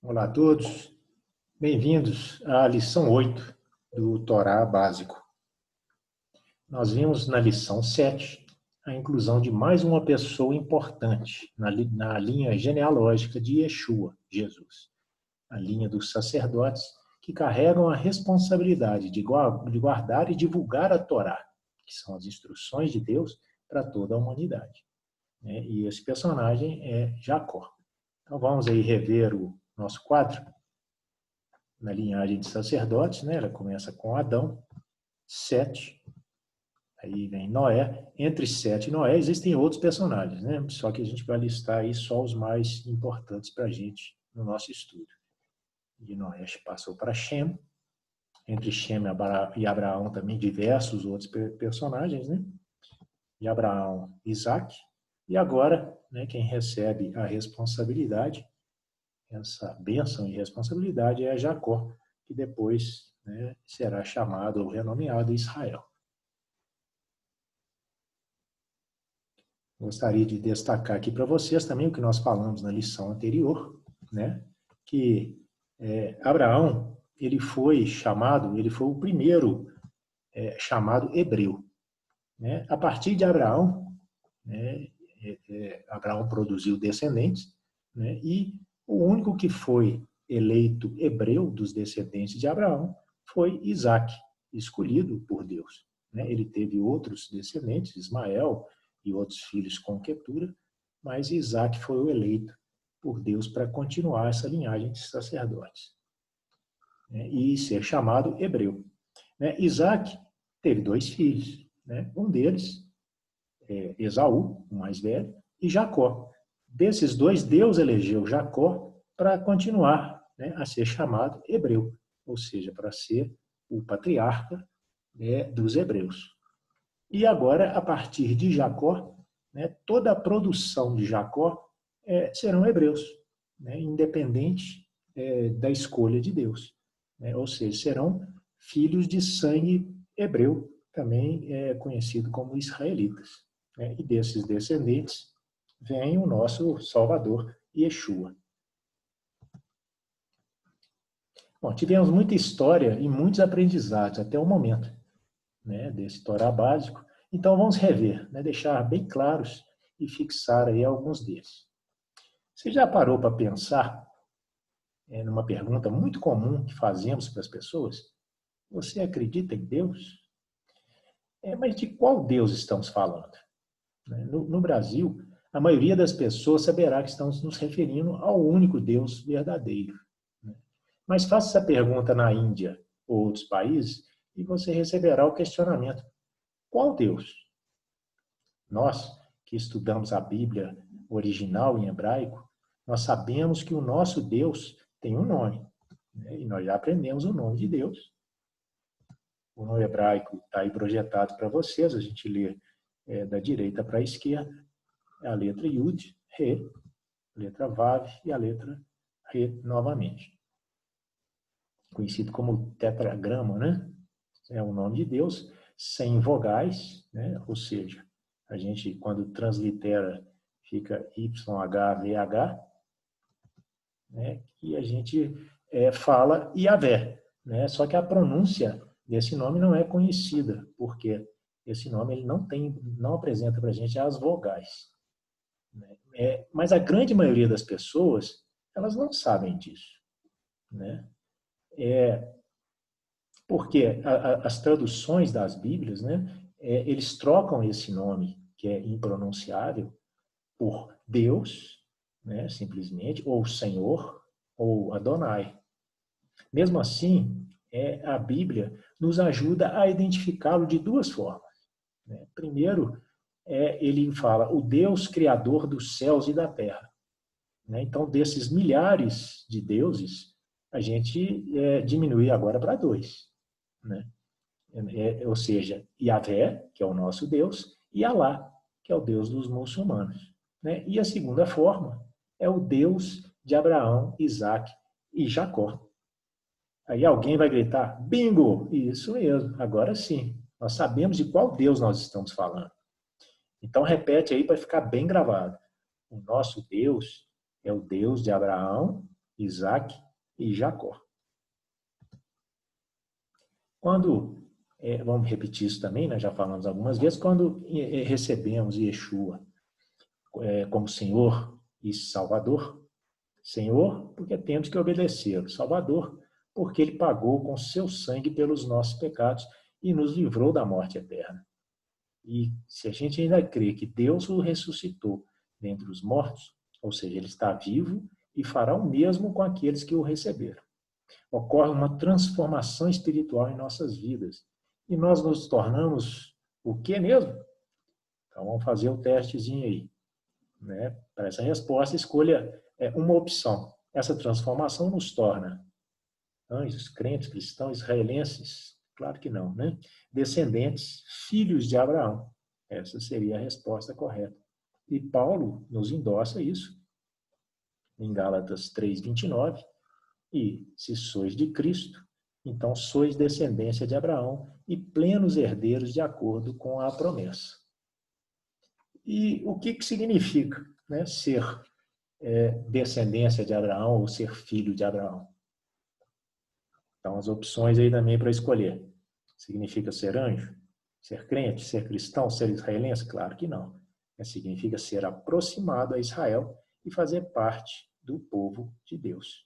Olá a todos, bem-vindos à lição 8 do Torá Básico. Nós vimos na lição 7 a inclusão de mais uma pessoa importante na linha genealógica de Yeshua, Jesus, a linha dos sacerdotes que carregam a responsabilidade de guardar e divulgar a Torá, que são as instruções de Deus para toda a humanidade. E esse personagem é Jacó. Então vamos aí rever o nosso quadro na linhagem de sacerdotes, né? Ela começa com Adão, Sete, aí vem Noé. Entre Sete e Noé existem outros personagens, né? Só que a gente vai listar aí só os mais importantes para a gente no nosso estudo. De Noé passou para Shem, entre Shem e Abraão também diversos outros personagens, né? De Abraão, Isaac, e agora, né, quem recebe a responsabilidade, essa bênção e responsabilidade é Jacó, que depois, né, será chamado ou renomeado Israel. Gostaria de destacar aqui para vocês também o que nós falamos na lição anterior, né, que Abraão, ele foi o primeiro chamado hebreu. Né? A partir de Abraão, né, Abraão produziu descendentes, né, e o único que foi eleito hebreu dos descendentes de Abraão foi Isaac, escolhido por Deus. Ele teve outros descendentes, Ismael e outros filhos com Quetura, mas Isaac foi o eleito por Deus para continuar essa linhagem de sacerdotes e ser chamado hebreu. Isaac teve 2 filhos, um deles, Esaú, o mais velho, e Jacó. Desses 2, Deus elegeu Jacó para continuar a ser chamado hebreu, ou seja, para ser o patriarca dos hebreus. E agora, a partir de Jacó, toda a produção de Jacó serão hebreus, independente da escolha de Deus. Ou seja, serão filhos de sangue hebreu, também conhecido como israelitas. E desses descendentes vem o nosso Salvador, Yeshua. Bom, tivemos muita história e muitos aprendizados até o momento desse Torá básico. Então vamos rever, deixar bem claros e fixar aí alguns deles. Você já parou para pensar numa pergunta muito comum que fazemos para as pessoas? Você acredita em Deus? Mas de qual Deus estamos falando? No Brasil, a maioria das pessoas saberá que estamos nos referindo ao único Deus verdadeiro. Mas faça essa pergunta na Índia ou outros países e você receberá o questionamento: qual Deus? Nós, que estudamos a Bíblia original em hebraico, nós sabemos que o nosso Deus tem um nome. E nós já aprendemos o nome de Deus. O nome hebraico está aí projetado para vocês, a gente lê da direita para a esquerda, a letra Yud, Re, a letra Vav e a letra Re novamente. Conhecido como tetragrama, né? É o nome de Deus, sem vogais, ou seja, a gente, quando translitera, fica YHVH, e a gente fala Yahvé, só que a pronúncia desse nome não é conhecida, porque esse nome ele não apresenta para a gente as vogais. Mas a grande maioria das pessoas, elas não sabem disso. Porque as traduções das Bíblias, eles trocam esse nome, que é impronunciável, por Deus, simplesmente, ou Senhor, ou Adonai. Mesmo assim, a Bíblia nos ajuda a identificá-lo de 2 formas. Primeiro, ele fala o Deus criador dos céus e da terra. Então, desses milhares de deuses, a gente diminui agora para 2. Ou seja, Yahvé, que é o nosso Deus, e Alá, que é o Deus dos muçulmanos. E a segunda forma é o Deus de Abraão, Isaac e Jacó. Aí alguém vai gritar, bingo! Isso mesmo, agora sim. Nós sabemos de qual Deus nós estamos falando. Então repete aí para ficar bem gravado. O nosso Deus é o Deus de Abraão, Isaque e Jacó. Quando, vamos repetir isso também, né, já falamos algumas vezes, quando recebemos Yeshua como Senhor e Salvador, Senhor, porque temos que obedecê-lo, Salvador, porque ele pagou com seu sangue pelos nossos pecados e nos livrou da morte eterna. E se a gente ainda crê que Deus o ressuscitou dentre os mortos, ou seja, ele está vivo e fará o mesmo com aqueles que o receberam. Ocorre uma transformação espiritual em nossas vidas. E nós nos tornamos o que mesmo? Então vamos fazer o testezinho aí. Né? Para essa resposta, escolha uma opção. Essa transformação nos torna anjos, crentes, cristãos, israelenses? Claro que não, né? Descendentes, filhos de Abraão. Essa seria a resposta correta. E Paulo nos endossa isso em Gálatas 3:29. E se sois de Cristo, então sois descendência de Abraão e plenos herdeiros de acordo com a promessa. E o que significa, né, ser descendência de Abraão ou ser filho de Abraão? Então, as opções aí também para escolher. Significa ser anjo? Ser crente? Ser cristão? Ser israelense? Claro que não. Significa ser aproximado a Israel e fazer parte do povo de Deus.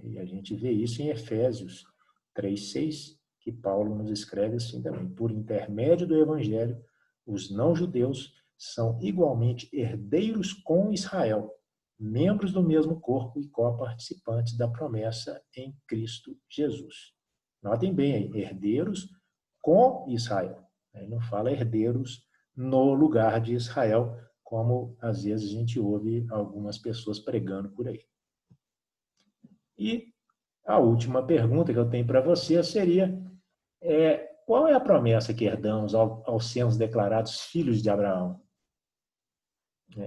E a gente vê isso em Efésios 3:6, que Paulo nos escreve assim também. Por intermédio do evangelho, os não-judeus são igualmente herdeiros com Israel, membros do mesmo corpo e co-participantes da promessa em Cristo Jesus. Notem bem aí, herdeiros com Israel. Ele não fala herdeiros no lugar de Israel, como às vezes a gente ouve algumas pessoas pregando por aí. E a última pergunta que eu tenho para você seria, qual é a promessa que herdamos ao sermos declarados filhos de Abraão?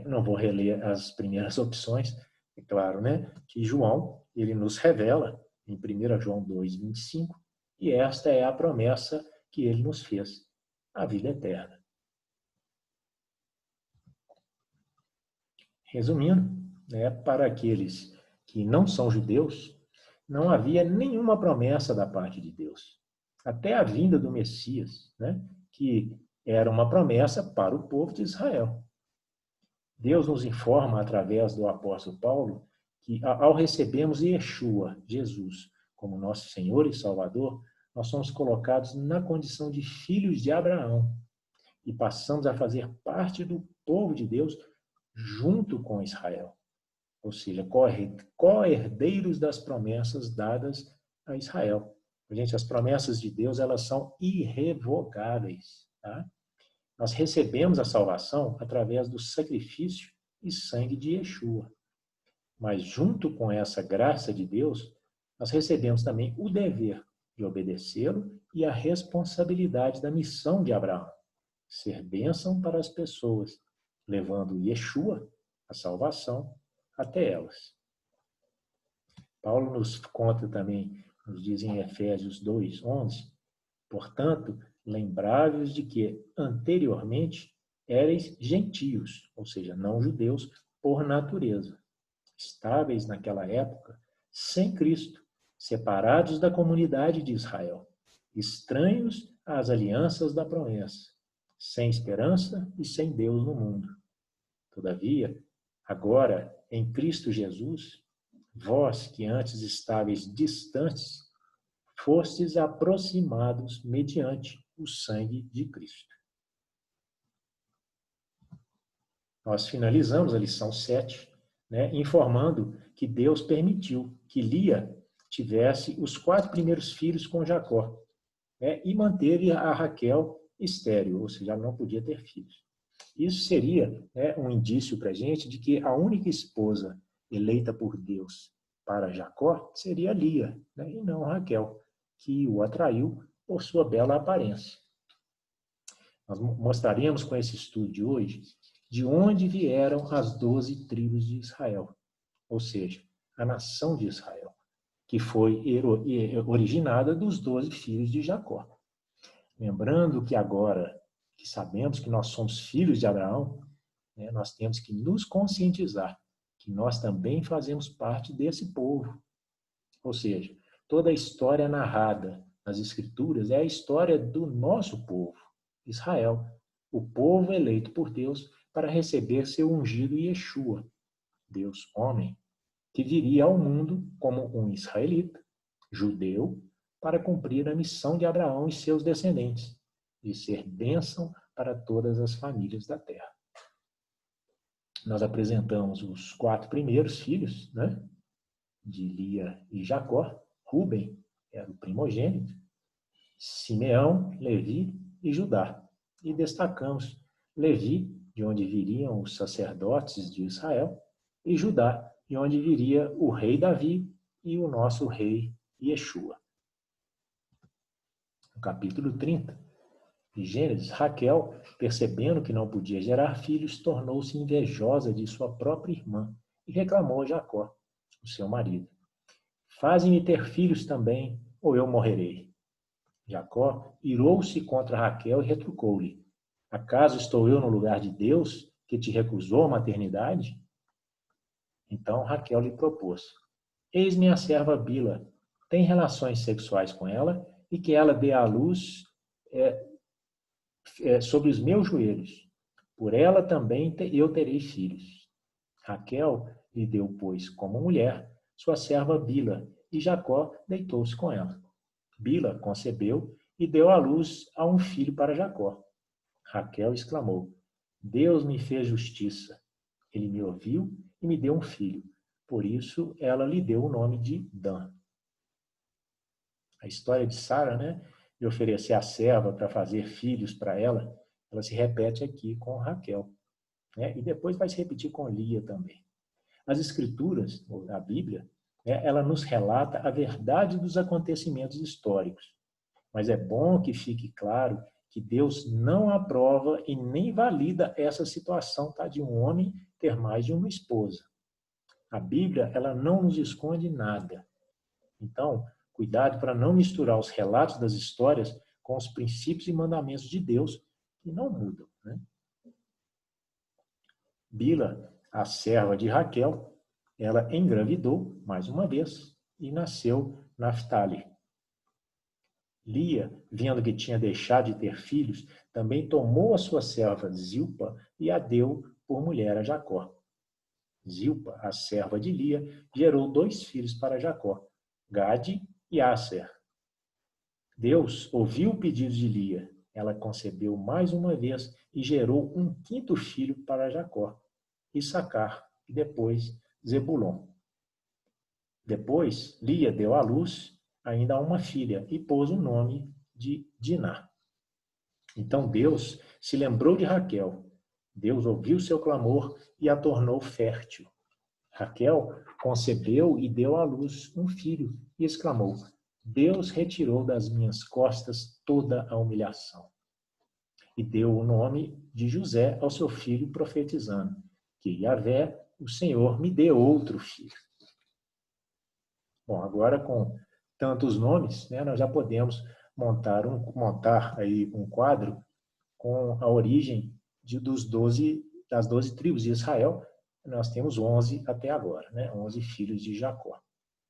Não vou reler as primeiras opções, é claro, né? Que João, ele nos revela em 1 João 2:25, e esta é a promessa que ele nos fez, a vida eterna. Resumindo, para aqueles que não são judeus, não havia nenhuma promessa da parte de Deus. Até a vinda do Messias, que era uma promessa para o povo de Israel. Deus nos informa, através do apóstolo Paulo, que ao recebermos Yeshua, Jesus, como nosso Senhor e Salvador, nós somos colocados na condição de filhos de Abraão e passamos a fazer parte do povo de Deus junto com Israel. Ou seja, co-herdeiros das promessas dadas a Israel. Gente, as promessas de Deus, elas são irrevogáveis. Tá? Nós recebemos a salvação através do sacrifício e sangue de Yeshua. Mas junto com essa graça de Deus, nós recebemos também o dever de obedecê-lo e a responsabilidade da missão de Abraão, ser bênção para as pessoas, levando Yeshua, a salvação, até elas. Paulo nos conta também, nos diz em Efésios 2:11, portanto, lembrai-vos de que anteriormente éreis gentios, ou seja, não judeus, por natureza, estáveis naquela época, sem Cristo, separados da comunidade de Israel, estranhos às alianças da promessa, sem esperança e sem Deus no mundo. Todavia, agora, em Cristo Jesus, vós que antes estáveis distantes, fostes aproximados mediante o sangue de Cristo. Nós finalizamos a lição 7, informando que Deus permitiu que Lia tivesse os 4 primeiros filhos com Jacó, e manteve a Raquel estéril, ou seja, ela não podia ter filhos. Isso seria um indício para a gente de que a única esposa eleita por Deus para Jacó seria Lia, e não Raquel, que o atraiu por sua bela aparência. Nós mostraremos com esse estudo de hoje de onde vieram as 12 tribos de Israel, ou seja, a nação de Israel, que foi originada dos 12 filhos de Jacó. Lembrando que agora que sabemos que nós somos filhos de Abraão, nós temos que nos conscientizar que nós também fazemos parte desse povo. Ou seja, toda a história narrada nas Escrituras é a história do nosso povo, Israel, o povo eleito por Deus para receber seu ungido Yeshua, Deus homem, que viria ao mundo como um israelita, judeu, para cumprir a missão de Abraão e seus descendentes, de ser bênção para todas as famílias da terra. Nós apresentamos os 4 primeiros filhos, né, de Lia e Jacó. Ruben era o primogênito, Simeão, Levi e Judá. E destacamos Levi, de onde viriam os sacerdotes de Israel, e Judá, de onde viria o rei Davi e o nosso rei Yeshua. No capítulo 30 de Gênesis, Raquel, percebendo que não podia gerar filhos, tornou-se invejosa de sua própria irmã e reclamou a Jacó, o seu marido: faze-me ter filhos também, ou eu morrerei. Jacó irou-se contra Raquel e retrucou-lhe: acaso estou eu no lugar de Deus, que te recusou a maternidade? Então Raquel lhe propôs: eis-me a serva Bila, tem relações sexuais com ela e que ela dê à luz sobre os meus joelhos. Por ela também eu terei filhos. Raquel lhe deu, pois, como mulher, sua serva Bila, e Jacó deitou-se com ela. Bila concebeu e deu à luz a um filho para Jacó. Raquel exclamou: Deus me fez justiça. Ele me ouviu e me deu um filho. Por isso ela lhe deu o nome de Dan. A história de Sara, né, de oferecer a serva para fazer filhos para ela, ela se repete aqui com Raquel, né, e depois vai se repetir com Lia também. As Escrituras, a Bíblia, né, ela nos relata a verdade dos acontecimentos históricos, mas é bom que fique claro que Deus não aprova e nem valida essa situação, tá, de um homem ter mais de uma esposa. A Bíblia, ela não nos esconde nada. Então, cuidado para não misturar os relatos das histórias com os princípios e mandamentos de Deus, que não mudam, né? Bila, a serva de Raquel, ela engravidou mais uma vez e nasceu Naftali. Lia, vendo que tinha deixado de ter filhos, também tomou a sua serva Zilpa e a deu por mulher a Jacó. Zilpa, a serva de Lia, gerou 2 filhos para Jacó, Gade e Aser. Deus ouviu o pedido de Lia. Ela concebeu mais uma vez e gerou um 5º filho para Jacó, Issacar, e depois Zebulon. Depois, Lia deu à luz ainda a uma filha e pôs o nome de Diná. Então Deus se lembrou de Raquel. Deus ouviu seu clamor e a tornou fértil. Raquel concebeu e deu à luz um filho e exclamou: Deus retirou das minhas costas toda a humilhação. E deu o nome de José ao seu filho, profetizando que Yahvé, o Senhor, me dê outro filho. Bom, agora com tantos nomes, né, nós já podemos montar aí um quadro com a origem das 12 tribos de Israel. Nós temos 11 até agora, né, 11 filhos de Jacó.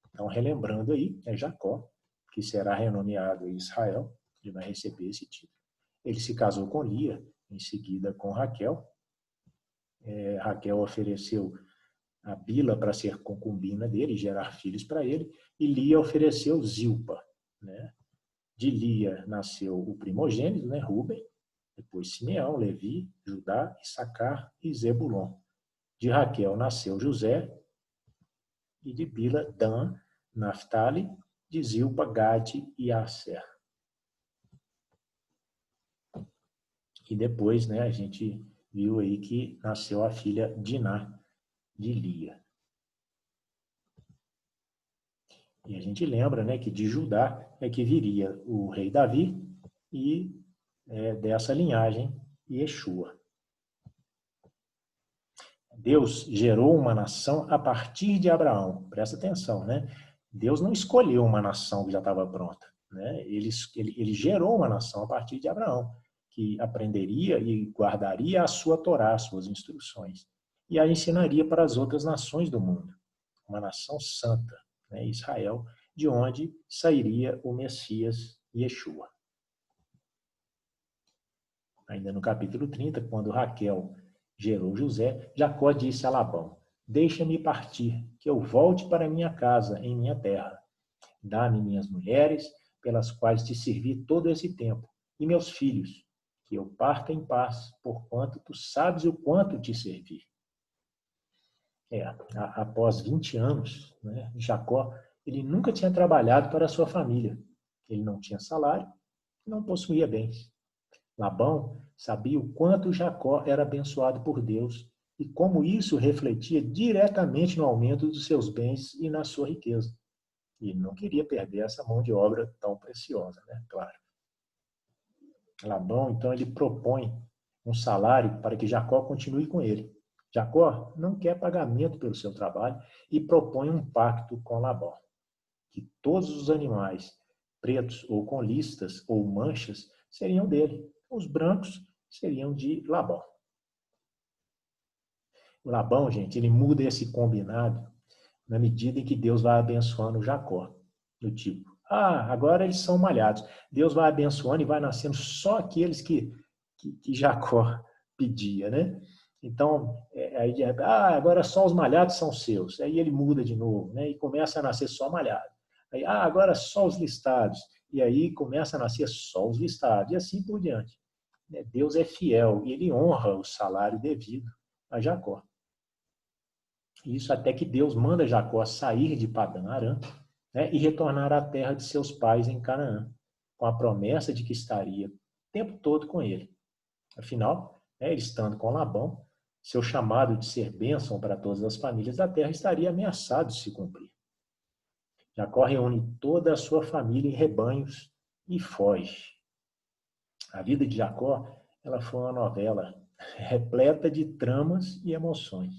Então, relembrando aí, é Jacó, que será renomeado Israel, ele vai receber esse título. Ele se casou com Lia, em seguida com Raquel. Raquel ofereceu a Bila para ser concubina dele, gerar filhos para ele, e Lia ofereceu Zilpa, né? De Lia nasceu o primogênito, né, Ruben, depois Simeão, Levi, Judá, Issacar e Zebulon. De Raquel nasceu José, e de Bila, Dan, Naftali, de Zilpa, Gade e Aser. E depois, né, a gente viu aí que nasceu a filha Diná, de Lia. E a gente lembra, né, que de Judá é que viria o rei Davi e dessa linhagem Yeshua. Deus gerou uma nação a partir de Abraão. Presta atenção, né? Deus não escolheu uma nação que já estava pronta, né? Ele gerou uma nação a partir de Abraão, que aprenderia e guardaria a sua Torá, as suas instruções. e a ensinaria para as outras nações do mundo, uma nação santa, né, Israel, de onde sairia o Messias Yeshua. Ainda no capítulo 30, quando Raquel gerou José, Jacó disse a Labão: deixa-me partir, que eu volte para minha casa, em minha terra. Dá-me minhas mulheres, pelas quais te servi todo esse tempo, e meus filhos, que eu parta em paz, porquanto tu sabes o quanto te servi. Após 20 anos, né, Jacó, ele nunca tinha trabalhado para a sua família. Ele não tinha salário, não possuía bens. Labão sabia o quanto Jacó era abençoado por Deus e como isso refletia diretamente no aumento dos seus bens e na sua riqueza. E não queria perder essa mão de obra tão preciosa, né? Claro. Labão, então, ele propõe um salário para que Jacó continue com ele. Jacó não quer pagamento pelo seu trabalho e propõe um pacto com Labão, que todos os animais, pretos ou com listas ou manchas, seriam dele. Os brancos seriam de Labão. O Labão, gente, ele muda esse combinado na medida em que Deus vai abençoando Jacó. Do tipo, agora eles são malhados. Deus vai abençoando e vai nascendo só aqueles que Jacó pedia, né? Então, agora só os malhados são seus. Aí ele muda de novo, né? E começa a nascer só malhado. Aí, agora só os listados. E aí começa a nascer só os listados. E assim por diante. Deus é fiel e ele honra o salário devido a Jacó. Isso até que Deus manda Jacó sair de Padã Arã, né, e retornar à terra de seus pais em Canaã, com a promessa de que estaria o tempo todo com ele. Afinal, ele estando com Labão, seu chamado de ser bênção para todas as famílias da terra estaria ameaçado de se cumprir. Jacó reúne toda a sua família em rebanhos e foge. A vida de Jacó, ela foi uma novela repleta de tramas e emoções.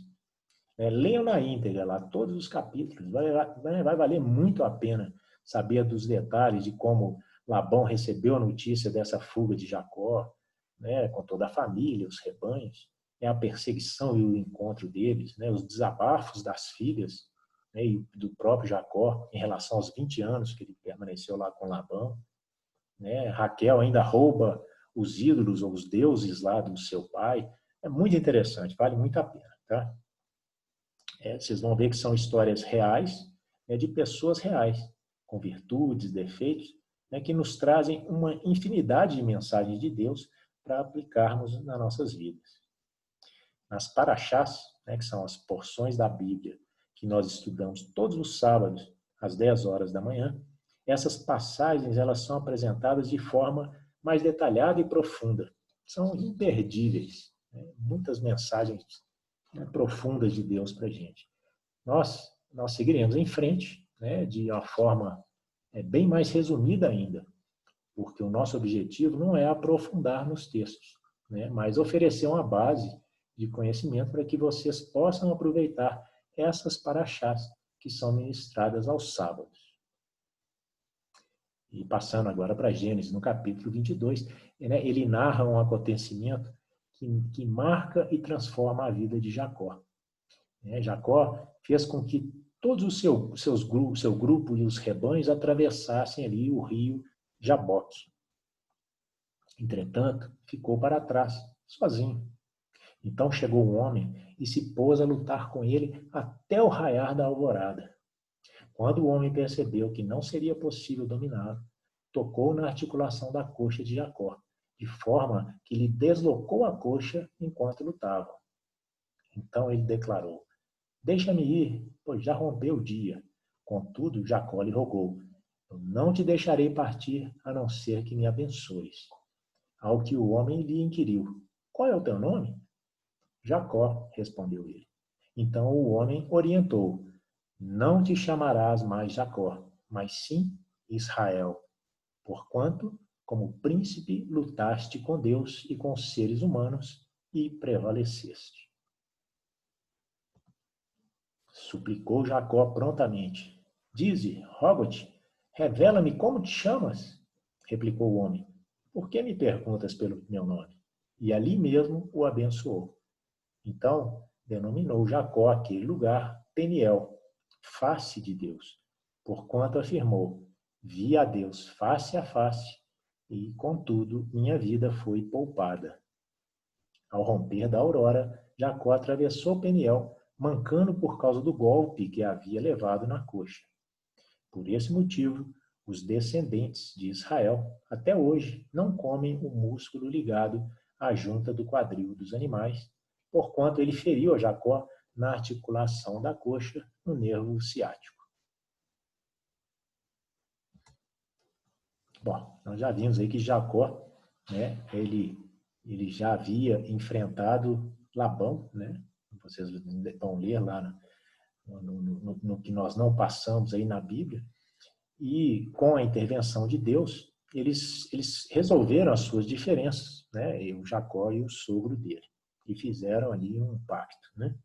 Leiam na íntegra lá todos os capítulos, vai valer muito a pena saber dos detalhes de como Labão recebeu a notícia dessa fuga de Jacó, né, com toda a família, os rebanhos, a perseguição e o encontro deles, né, os desabafos das filhas, né, e do próprio Jacó em relação aos 20 anos que ele permaneceu lá com Labão. Né, Raquel ainda rouba os ídolos ou os deuses lá do seu pai. É muito interessante, vale muito a pena, tá? Vocês vão ver que são histórias reais, né, de pessoas reais, com virtudes, defeitos, né, que nos trazem uma infinidade de mensagens de Deus para aplicarmos nas nossas vidas. Nas paraxás, né, que são as porções da Bíblia que nós estudamos todos os sábados, às 10 horas da manhã, essas passagens elas são apresentadas de forma mais detalhada e profunda. São imperdíveis, né, muitas mensagens profundas de Deus para a gente. Nós seguiremos em frente, né, de uma forma bem mais resumida ainda, porque o nosso objetivo não é aprofundar nos textos, né, mas oferecer uma base de conhecimento para que vocês possam aproveitar essas paraxás que são ministradas aos sábados. E passando agora para Gênesis, no capítulo 22, né, ele narra um acontecimento que marca e transforma a vida de Jacó. Jacó fez com que todos os seu grupo e os rebanhos atravessassem ali o rio Jaboque. Entretanto, ficou para trás, sozinho. Então chegou um homem e se pôs a lutar com ele até o raiar da alvorada. Quando o homem percebeu que não seria possível dominá-lo, tocou na articulação da coxa de Jacó, de forma que lhe deslocou a coxa enquanto lutavam. Então ele declarou: deixa-me ir, pois já rompeu o dia. Contudo, Jacó lhe rogou: eu não te deixarei partir, a não ser que me abençoes. Ao que o homem lhe inquiriu: qual é o teu nome? Jacó, respondeu ele. Então o homem orientou: não te chamarás mais Jacó, mas sim Israel, porquanto, como príncipe, lutaste com Deus e com os seres humanos e prevaleceste. Suplicou Jacó prontamente. Dize, rogo-te, revela-me como te chamas. Replicou o homem. Por que me perguntas pelo meu nome? E ali mesmo o abençoou. Então denominou Jacó aquele lugar Peniel, face de Deus, porquanto afirmou: vi a Deus face a face, e, contudo, minha vida foi poupada. Ao romper da aurora, Jacó atravessou Peniel, mancando por causa do golpe que havia levado na coxa. Por esse motivo, os descendentes de Israel, até hoje, não comem o músculo ligado à junta do quadril dos animais, porquanto ele feriu a Jacó na articulação da coxa, no nervo ciático. Bom, nós já vimos aí que Jacó, né, ele já havia enfrentado Labão, né? Vocês vão ler lá no que nós não passamos aí na Bíblia, e com a intervenção de Deus, eles resolveram as suas diferenças, né? O Jacó e o sogro dele, e fizeram ali um pacto, né?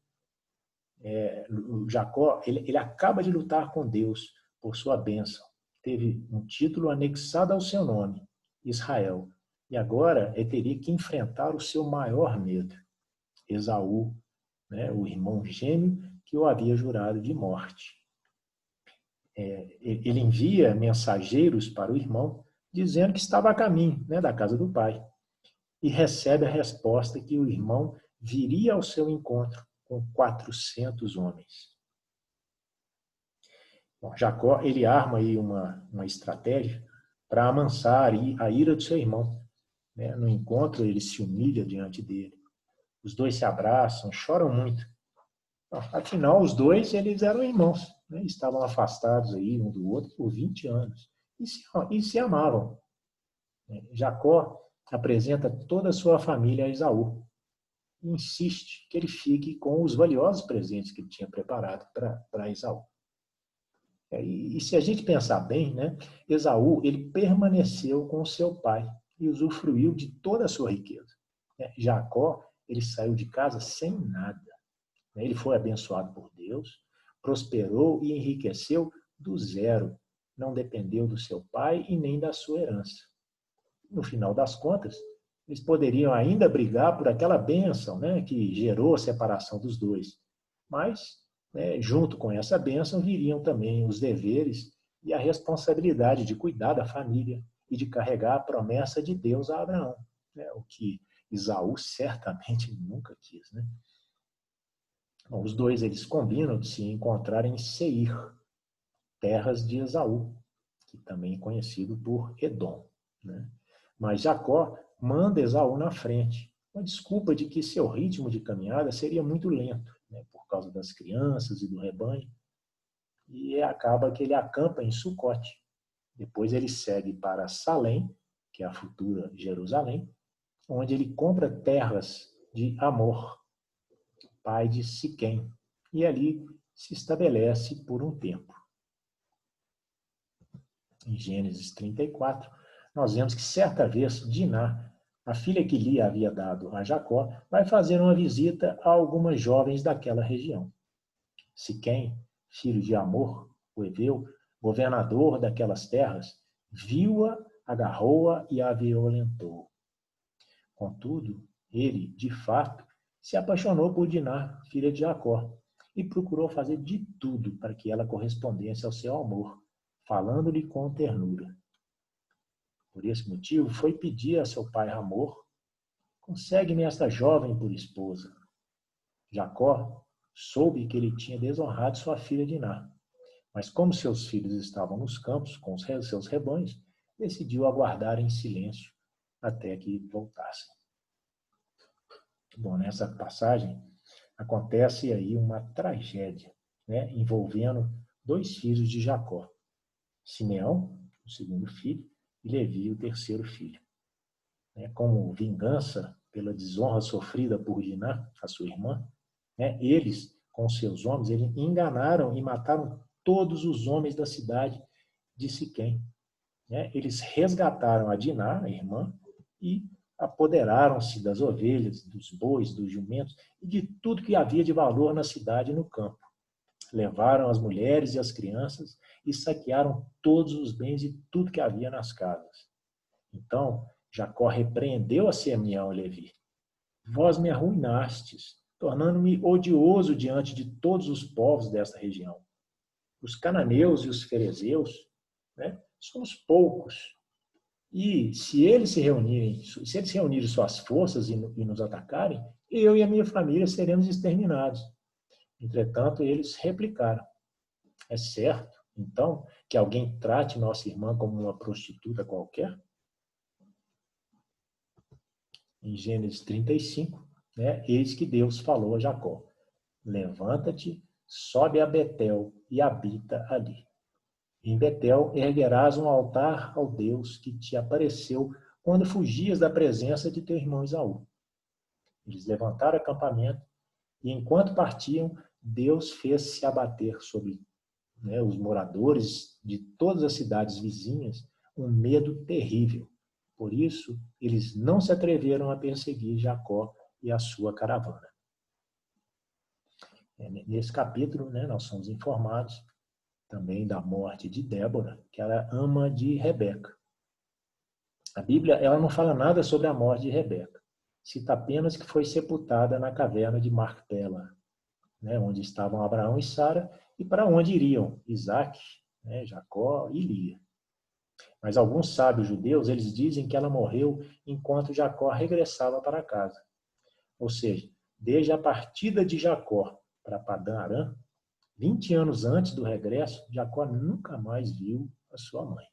O Jacó, ele acaba de lutar com Deus por sua bênção. Teve um título anexado ao seu nome, Israel. E agora ele teria que enfrentar o seu maior medo, Esaú, né, o irmão gêmeo que o havia jurado de morte. Ele envia mensageiros para o irmão, dizendo que estava a caminho, né, da casa do pai. E recebe a resposta que o irmão viria ao seu encontro com 400 homens. Bom, Jacó, ele arma aí uma estratégia para amansar a ira do seu irmão. Né? No encontro, ele se humilha diante dele. Os dois se abraçam, choram muito. Bom, afinal, os dois, eles eram irmãos. Né? Estavam afastados aí um do outro por 20 anos. E se amavam. Jacó apresenta toda a sua família a Esaú. E insiste que ele fique com os valiosos presentes que ele tinha preparado para Esaú. E se a gente pensar bem, né, Esaú, ele permaneceu com seu pai e usufruiu de toda a sua riqueza. Jacó, ele saiu de casa sem nada. Ele foi abençoado por Deus, prosperou e enriqueceu do zero. Não dependeu do seu pai e nem da sua herança. No final das contas, eles poderiam ainda brigar por aquela bênção, né, que gerou a separação dos dois. Mas, né, junto com essa bênção, viriam também os deveres e a responsabilidade de cuidar da família e de carregar a promessa de Deus a Abraão, né, o que Esaú certamente nunca quis. Né? Bom, os dois eles combinam de se encontrar em Seir, terras de Esaú, que também é conhecido por Edom. Né? Mas Jacó manda Esaú na frente, com a desculpa de que seu ritmo de caminhada seria muito lento, né, por causa das crianças e do rebanho, e acaba que ele acampa em Sucote. Depois ele segue para Salém, que é a futura Jerusalém, onde ele compra terras de Amor, pai de Siquém, e ali se estabelece por um tempo. Em Gênesis 34, nós vemos que certa vez Diná, a filha que Lia havia dado a Jacó, vai fazer uma visita a algumas jovens daquela região. Siquém, filho de Amor, o heveu, governador daquelas terras, viu-a, agarrou-a e a violentou. Contudo, ele, de fato, se apaixonou por Diná, filha de Jacó, e procurou fazer de tudo para que ela correspondesse ao seu amor, falando-lhe com ternura. Por esse motivo, foi pedir a seu pai Amor: consegue-me esta jovem por esposa. Jacó soube que ele tinha desonrado sua filha Diná, mas como seus filhos estavam nos campos com os seus rebanhos, decidiu aguardar em silêncio até que voltassem. Bom, nessa passagem acontece aí uma tragédia, né, envolvendo dois filhos de Jacó: Simeão, o segundo filho, e Levi, o terceiro filho. Como vingança pela desonra sofrida por Diná, a sua irmã, eles, com seus homens, eles enganaram e mataram todos os homens da cidade de Siquém. Eles resgataram a Diná, a irmã, e apoderaram-se das ovelhas, dos bois, dos jumentos e de tudo que havia de valor na cidade e no campo. Levaram as mulheres e as crianças e saquearam todos os bens e tudo que havia nas casas. Então, Jacó repreendeu a Simeão e Levi: vós me arruinastes, tornando-me odioso diante de todos os povos desta região. Os cananeus e os ferezeus, né, somos poucos. E se eles se reunirem suas forças e nos atacarem, eu e a minha família seremos exterminados. Entretanto, eles replicaram: é certo, então, que alguém trate nossa irmã como uma prostituta qualquer? Em Gênesis 35, né, eis que Deus falou a Jacó: levanta-te, sobe a Betel e habita ali. Em Betel erguerás um altar ao Deus que te apareceu quando fugias da presença de teu irmão Esaú. Eles levantaram acampamento e, enquanto partiam, Deus fez-se abater sobre, né, os moradores de todas as cidades vizinhas um medo terrível. Por isso, eles não se atreveram a perseguir Jacó e a sua caravana. Nesse capítulo, né, nós somos informados também da morte de Débora, que era ama de Rebeca. A Bíblia ela não fala nada sobre a morte de Rebeca. Cita apenas que foi sepultada na caverna de Macpela, né, onde estavam Abraão e Sara, e para onde iriam Isaac, né, Jacó e Lia. Mas alguns sábios judeus, eles dizem que ela morreu enquanto Jacó regressava para casa. Ou seja, desde a partida de Jacó para Padã Arã, 20 anos antes do regresso, Jacó nunca mais viu a sua mãe.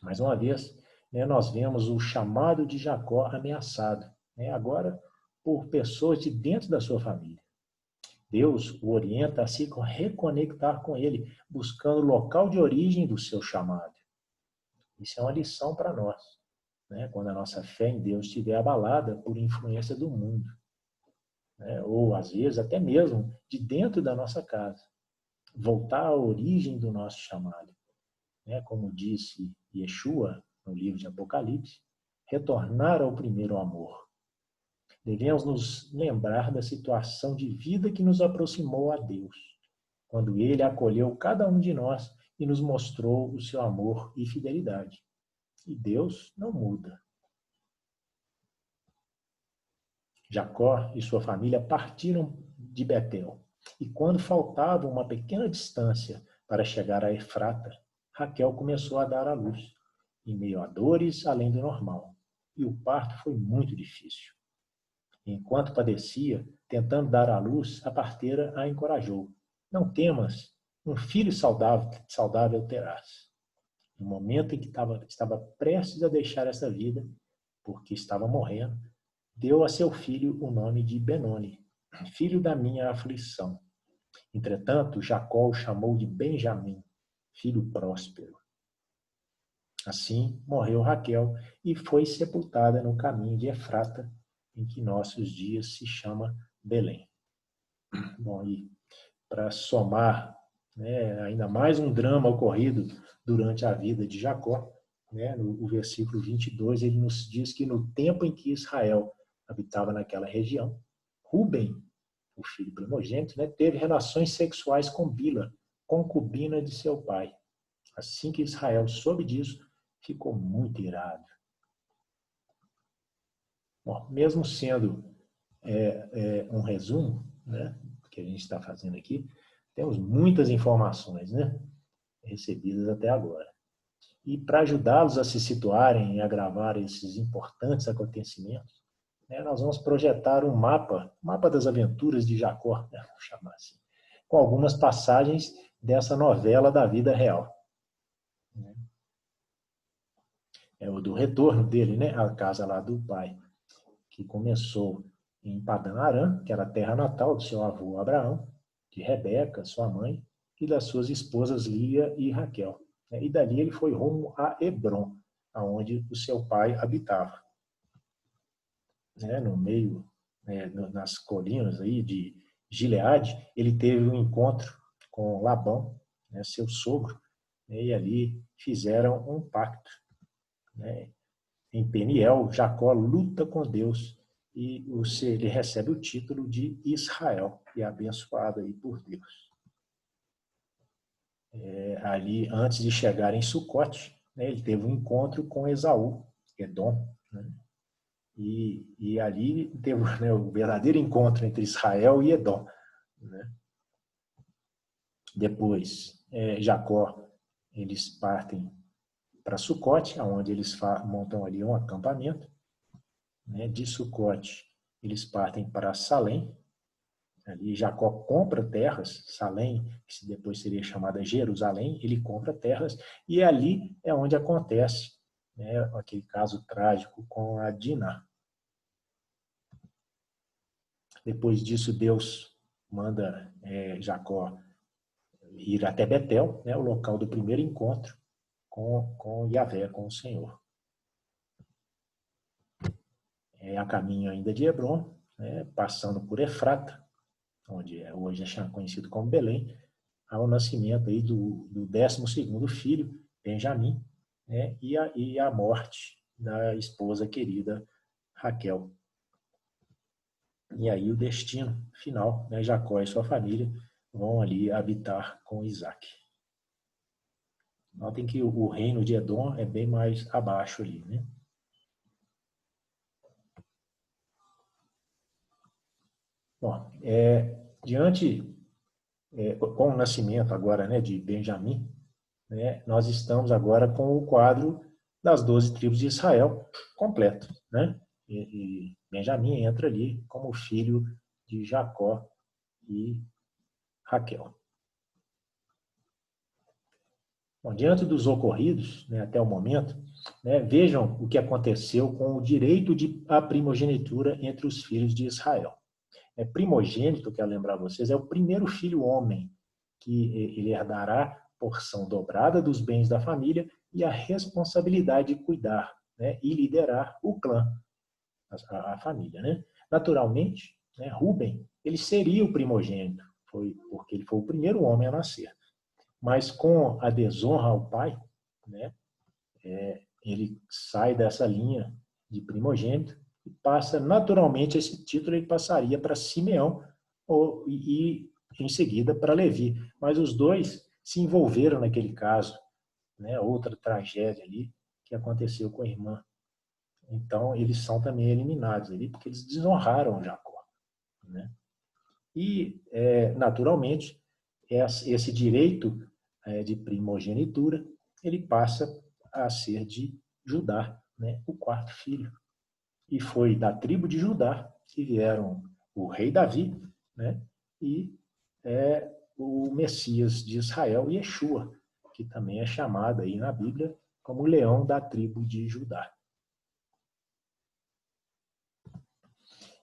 Mais uma vez, né, nós vemos o chamado de Jacó ameaçado, né, agora por pessoas de dentro da sua família. Deus o orienta a se reconectar com ele, buscando o local de origem do seu chamado. Isso é uma lição para nós, né, quando a nossa fé em Deus estiver abalada por influência do mundo, né, ou às vezes até mesmo de dentro da nossa casa. Voltar à origem do nosso chamado, né, como disse Yeshua no livro de Apocalipse, retornar ao primeiro amor. Devemos nos lembrar da situação de vida que nos aproximou a Deus, quando Ele acolheu cada um de nós e nos mostrou o seu amor e fidelidade. E Deus não muda. Jacó e sua família partiram de Betel, e quando faltava uma pequena distância para chegar a Efrata, Raquel começou a dar à luz, em meio a dores além do normal, e o parto foi muito difícil. Enquanto padecia, tentando dar à luz, a parteira a encorajou: não temas, um filho saudável terás. No momento em que estava prestes a deixar essa vida, porque estava morrendo, deu a seu filho o nome de Benoni, filho da minha aflição. Entretanto, Jacó o chamou de Benjamim, filho próspero. Assim, morreu Raquel e foi sepultada no caminho de Efrata, em que nossos dias se chama Belém. Bom, e para somar, né, ainda mais um drama ocorrido durante a vida de Jacó, né, no versículo 22, ele nos diz que no tempo em que Israel habitava naquela região, Ruben, o filho primogênito, né, teve relações sexuais com Bila, concubina de seu pai. Assim que Israel soube disso, ficou muito irado. Bom, mesmo sendo um resumo, né, que a gente está fazendo aqui, temos muitas informações, né, recebidas até agora. E para ajudá-los a se situarem e a gravar esses importantes acontecimentos, né, nós vamos projetar um mapa das aventuras de Jacó, né, vamos chamar assim, com algumas passagens dessa novela da vida real. É o do retorno dele, né, à casa lá do pai, que começou em Padã Arã, que era a terra natal do seu avô Abraão, de Rebeca, sua mãe, e das suas esposas Lia e Raquel. E dali ele foi rumo a Hebrom, aonde o seu pai habitava. No meio, nas colinas aí de Gileade, ele teve um encontro com Labão, seu sogro, e ali fizeram um pacto. Em Peniel, Jacó luta com Deus e ele recebe o título de Israel, e é abençoado aí por Deus. Ali, antes de chegar em Sucote, ele teve um encontro com Esaú, Edom, né? E ali teve, né, o verdadeiro encontro entre Israel e Edom, né? Depois, Jacó, eles partem para Sucote, onde eles montam ali um acampamento, né? De Sucote, eles partem para Salém. Ali Jacó compra terras, Salém, que depois seria chamada Jerusalém, ele compra terras, e ali é onde acontece, né, aquele caso trágico com a Dina. Depois disso, Deus manda Jacó ir até Betel, né, o local do primeiro encontro com Yahvé, com o Senhor. A caminho ainda de Hebron, né, passando por Efrata, onde hoje é conhecido como Belém, ao nascimento aí do 12º filho, Benjamim, né, e a morte da esposa querida Raquel. E aí o destino final, né, Jacó e sua família vão ali habitar com Isaac. Notem que o reino de Edom é bem mais abaixo ali, né? Bom, com o nascimento agora, né, de Benjamim, né, nós estamos agora com o quadro das 12 tribos de Israel completo, né? E Benjamim entra ali como filho de Jacó e Raquel. Bom, diante dos ocorridos, né, até o momento, né, vejam o que aconteceu com o direito à primogenitura entre os filhos de Israel. Primogênito, quero lembrar vocês, é o primeiro filho homem, que ele herdará porção dobrada dos bens da família e a responsabilidade de cuidar, né, e liderar o clã, a família. Né? Naturalmente, né, Rúben, ele seria o primogênito, porque ele foi o primeiro homem a nascer. Mas com a desonra ao pai, né, ele sai dessa linha de primogênito e passa, naturalmente, esse título ele passaria para Simeão e em seguida para Levi. Mas os dois se envolveram naquele caso, né, outra tragédia ali que aconteceu com a irmã. Então, eles são também eliminados ali, porque eles desonraram Jacó. Né? E, naturalmente, esse direito de primogenitura, ele passa a ser de Judá, né? O quarto filho. E foi da tribo de Judá que vieram o rei Davi, né? E o Messias de Israel, Yeshua, que também é chamado aí na Bíblia como o leão da tribo de Judá.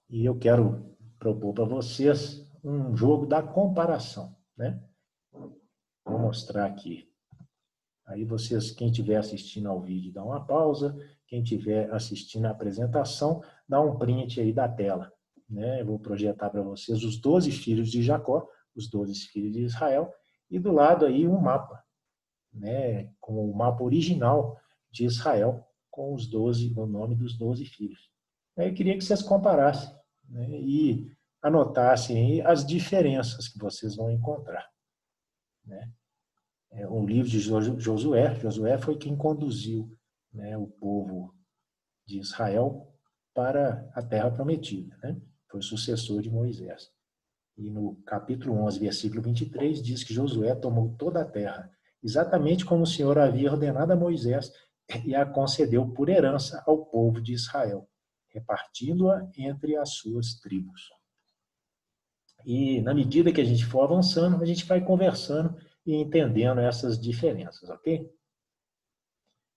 E eu quero propor para vocês um jogo da comparação, né? Vou mostrar aqui. Aí vocês, quem estiver assistindo ao vídeo, dá uma pausa. Quem estiver assistindo a apresentação, dá um print aí da tela. Né? Eu vou projetar para vocês os 12 filhos de Jacó, os 12 filhos de Israel, e do lado aí um mapa, né? Com o mapa original de Israel, com os 12, o nome dos 12 filhos. Aí eu queria que vocês comparassem, né? E anotassem aí as diferenças que vocês vão encontrar. Né? O livro de Josué foi quem conduziu, né, o povo de Israel para a terra prometida, né? Foi o sucessor de Moisés. E no capítulo 11, versículo 23, diz que Josué tomou toda a terra, exatamente como o Senhor havia ordenado a Moisés, e a concedeu por herança ao povo de Israel, repartindo-a entre as suas tribos. E na medida que a gente for avançando, a gente vai conversando e entendendo essas diferenças, ok?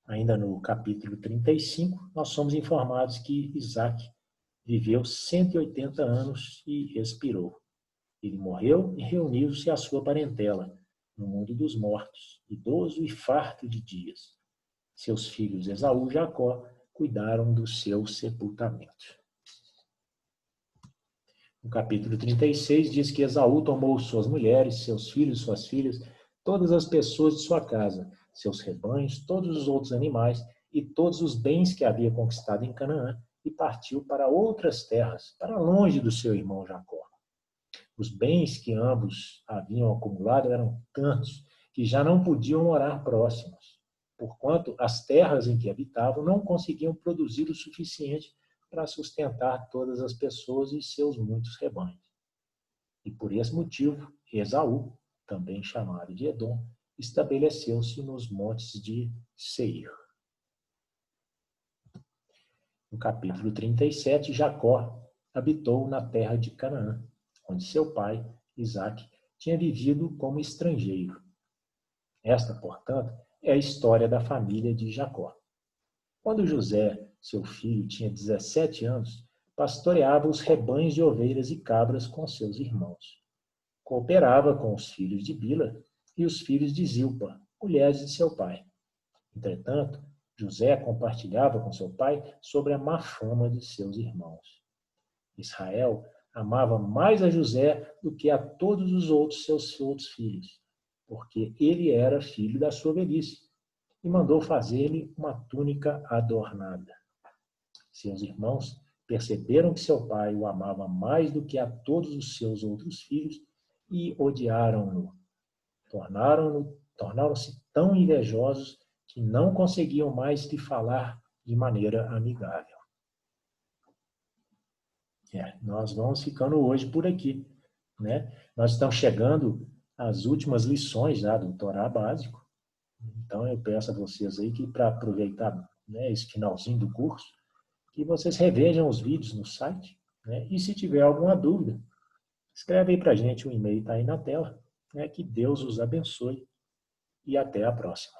Ainda no capítulo 35, nós somos informados que Isaac viveu 180 anos e expirou. Ele morreu e reuniu-se à sua parentela, no mundo dos mortos, idoso e farto de dias. Seus filhos Esaú e Jacó cuidaram do seu sepultamento. No capítulo 36 diz que Esaú tomou suas mulheres, seus filhos, suas filhas, todas as pessoas de sua casa, seus rebanhos, todos os outros animais e todos os bens que havia conquistado em Canaã e partiu para outras terras, para longe do seu irmão Jacó. Os bens que ambos haviam acumulado eram tantos que já não podiam morar próximos, porquanto as terras em que habitavam não conseguiam produzir o suficiente para sustentar todas as pessoas e seus muitos rebanhos. E por esse motivo, Esaú, também chamado de Edom, estabeleceu-se nos montes de Seir. No capítulo 37, Jacó habitou na terra de Canaã, onde seu pai, Isaque, tinha vivido como estrangeiro. Esta, portanto, é a história da família de Jacó. Quando José, seu filho, tinha 17 anos, pastoreava os rebanhos de ovelhas e cabras com seus irmãos. Cooperava com os filhos de Bila e os filhos de Zilpa, mulheres de seu pai. Entretanto, José compartilhava com seu pai sobre a má fama de seus irmãos. Israel amava mais a José do que a todos os seus outros filhos, porque ele era filho da sua velhice, e mandou fazer-lhe uma túnica adornada. Seus irmãos perceberam que seu pai o amava mais do que a todos os seus outros filhos e odiaram-no. Tornaram-se tão invejosos que não conseguiam mais lhe falar de maneira amigável. Nós vamos ficando hoje por aqui, né? Nós estamos chegando às últimas lições já do Torá básico. Então eu peço a vocês aí que para aproveitar, né, esse finalzinho do curso, que vocês revejam os vídeos no site, né? E se tiver alguma dúvida, escreve aí para a gente, o e-mail está aí na tela, né? Que Deus os abençoe e até a próxima.